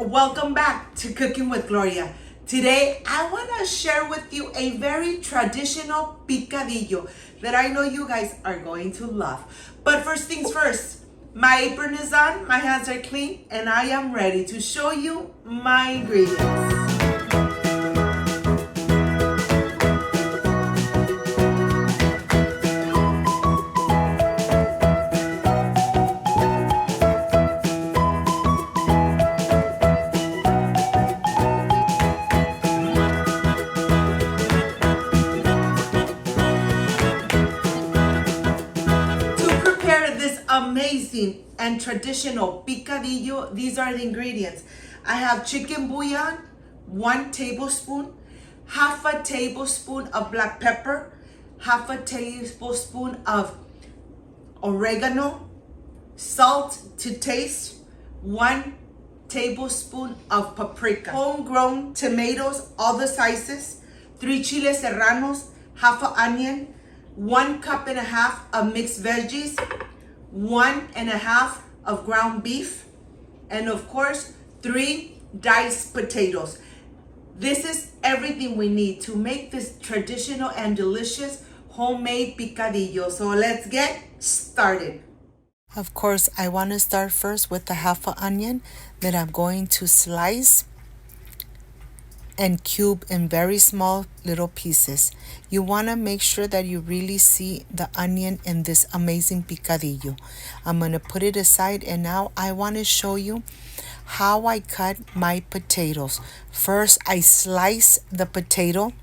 Welcome back to Cooking with Gloria. Today, I want to share with you a very traditional picadillo that I know you guys are going to love. But first things first, my apron is on, my hands are clean, and I am ready to show you my ingredients. Amazing and traditional picadillo, these are the ingredients. I have chicken bouillon, 1 tablespoon, half a tablespoon of black pepper, half a tablespoon of oregano, salt to taste, 1 tablespoon of paprika, homegrown tomatoes, all the sizes, 3 chiles serranos, half an onion, 1.5 cups of mixed veggies, 1.5 of ground beef, and of course 3 diced potatoes. This is everything we need to make this traditional and delicious homemade picadillo. So let's get started. Of course, I want to start first with the half an onion that I'm going to slice and cube in very small little pieces. You want to make sure that you really see the onion in this amazing picadillo. I'm going to put it aside, and now I want to show you how I cut my potatoes. First, I slice the potato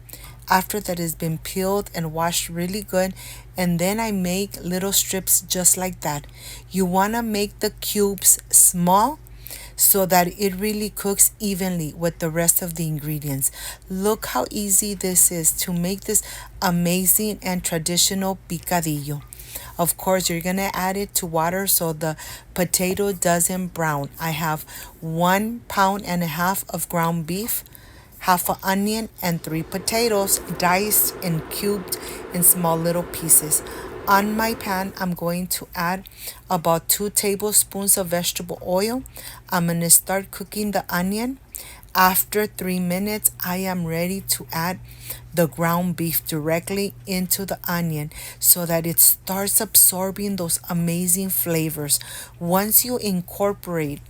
after that has been peeled and washed really good, and then I make little strips just like that. You want to make the cubes small so that it really cooks evenly with the rest of the ingredients. Look how easy this is to make this amazing and traditional picadillo. Of course, you're gonna add it to water so the potato doesn't brown. I have 1.5 pounds of ground beef, half an onion, and 3 potatoes diced and cubed in small little pieces. On my pan, I'm going to add about 2 tablespoons of vegetable oil. I'm going to start cooking the onion. After 3 minutes, I am ready to add the ground beef directly into the onion so that it starts absorbing those amazing flavors. Once you incorporate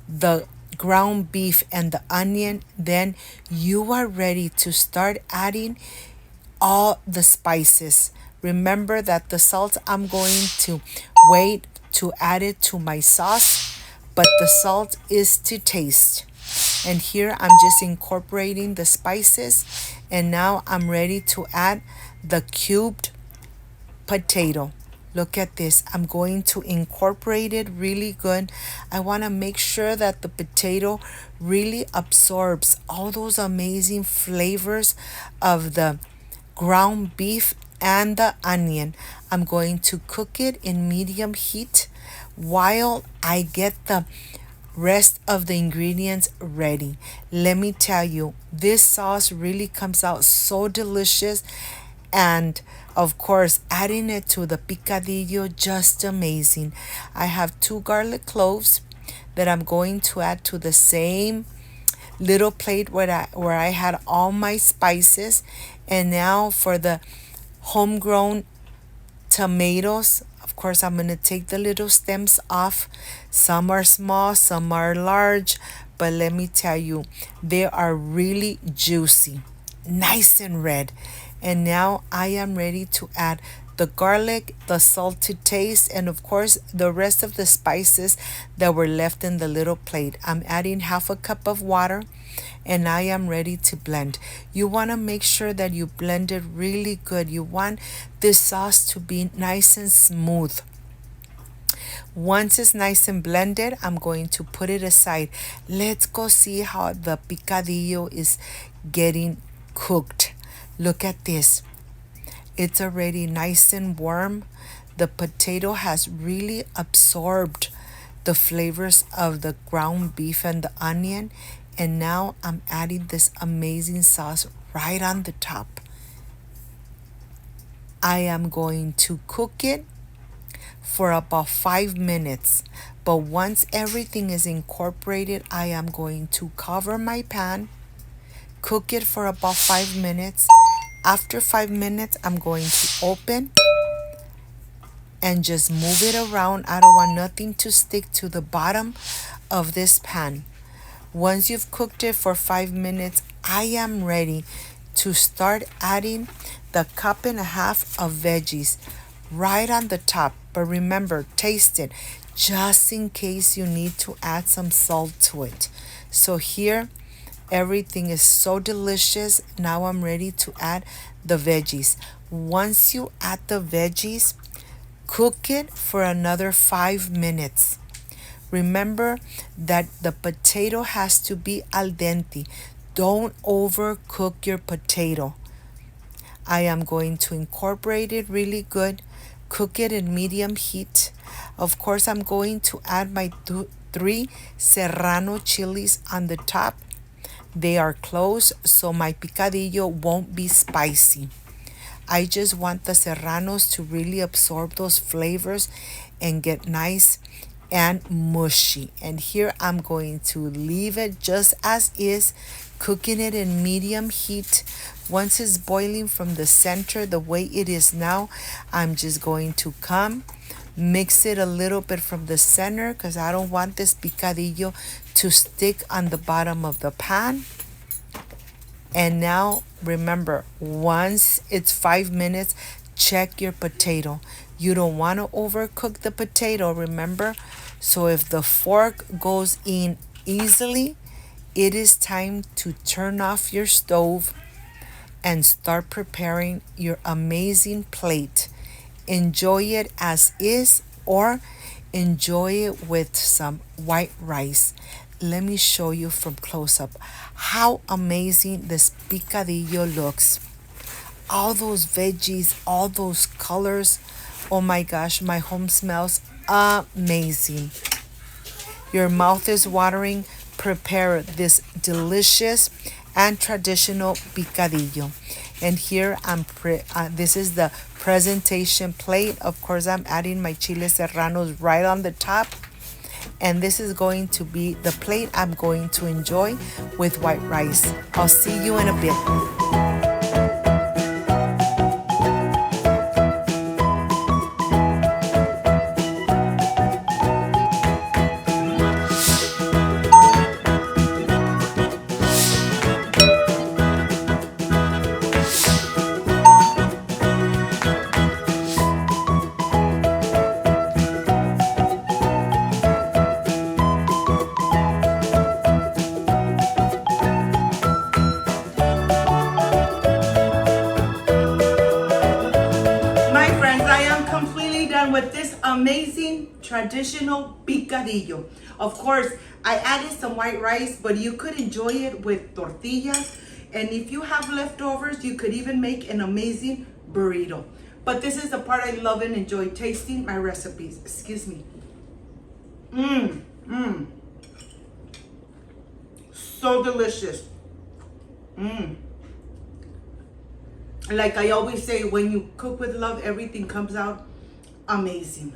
the ground beef and the onion, then you are ready to start adding all the spices. Remember that the salt, I'm going to wait to add it to my sauce, but the salt is to taste. And here I'm just incorporating the spices, and now I'm ready to add the cubed potato. Look at this. I'm going to incorporate it really good. I want to make sure that the potato really absorbs all those amazing flavors of the ground beef and the onion. I'm going to cook it in medium heat while I get the rest of the ingredients ready. Let me tell you, this sauce really comes out so delicious, and of course adding it to the picadillo, just amazing. I have 2 garlic cloves that I'm going to add to the same little plate where I had all my spices. And now for the homegrown tomatoes, of course I'm going to take the little stems off. Some are small, some are large, but let me tell you, they are really juicy, nice and red. And now I am ready to add the garlic, the salt to taste, and of course the rest of the spices that were left in the little plate. I'm adding half a cup of water, and I am ready to blend. You want to make sure that you blend it really good. You want this sauce to be nice and smooth. Once it's nice and blended, I'm going to put it aside. Let's go see how the picadillo is getting cooked. Look at this. It's already nice and warm. The potato has really absorbed the flavors of the ground beef and the onion. And now I'm adding this amazing sauce right on the top. I am going to cook it for about 5 minutes. But once everything is incorporated, I am going to cover my pan, cook it for about 5 minutes. After 5 minutes, I'm going to open and just move it around. I don't want nothing to stick to the bottom of this pan. Once you've cooked it for 5 minutes, I am ready to start adding the 1.5 cups of veggies right on the top. But remember, taste it just in case you need to add some salt to it. So here, everything is so delicious. Now I'm ready to add the veggies. Once you add the veggies, cook it for another 5 minutes. Remember that the potato has to be al dente. Don't overcook your potato. I am going to incorporate it really good. Cook it in medium heat. Of course, I'm going to add my 3 serrano chilies on the top. They are cloves, so my picadillo won't be spicy. I just want the serranos to really absorb those flavors and get nice and mushy. And here I'm going to leave it just as is, cooking it in medium heat. Once it's boiling from the center the way it is now, I'm just going to come mix it a little bit from the center because I don't want this picadillo to stick on the bottom of the pan. And now remember, once it's 5 minutes, check your potato. You don't want to overcook the potato, remember? So if the fork goes in easily, it is time to turn off your stove and start preparing your amazing plate. Enjoy it as is or enjoy it with some white rice. Let me show you from close up how amazing this picadillo looks. All those veggies, all those colors. Oh my gosh, my home smells amazing. Your mouth is watering. Prepare this delicious and traditional picadillo. And here this is the presentation plate. Of course, I'm adding my chile serranos right on the top. And this is going to be the plate I'm going to enjoy with white rice. I'll see you in a bit. With this amazing traditional picadillo. Of course, I added some white rice, but you could enjoy it with tortillas. And if you have leftovers, you could even make an amazing burrito. But this is the part I love and enjoy tasting my recipes. Excuse me. So delicious. Like I always say, when you cook with love, everything comes out amazing.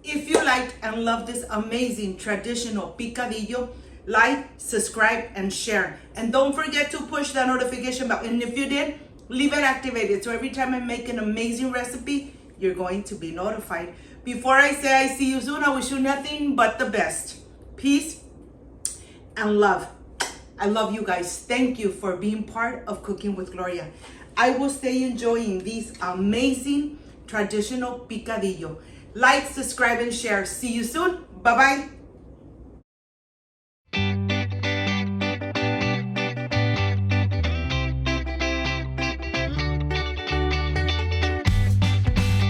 If you liked and love this amazing traditional picadillo, like, subscribe, and share. And don't forget to push that notification bell. And if you did, leave it activated. So every time I make an amazing recipe, you're going to be notified. Before I say I see you soon, I wish you nothing but the best. Peace and love. I love you guys. Thank you for being part of Cooking with Gloria. I will stay enjoying these amazing traditional picadillo. Like, subscribe, and share. See you soon. Bye-bye.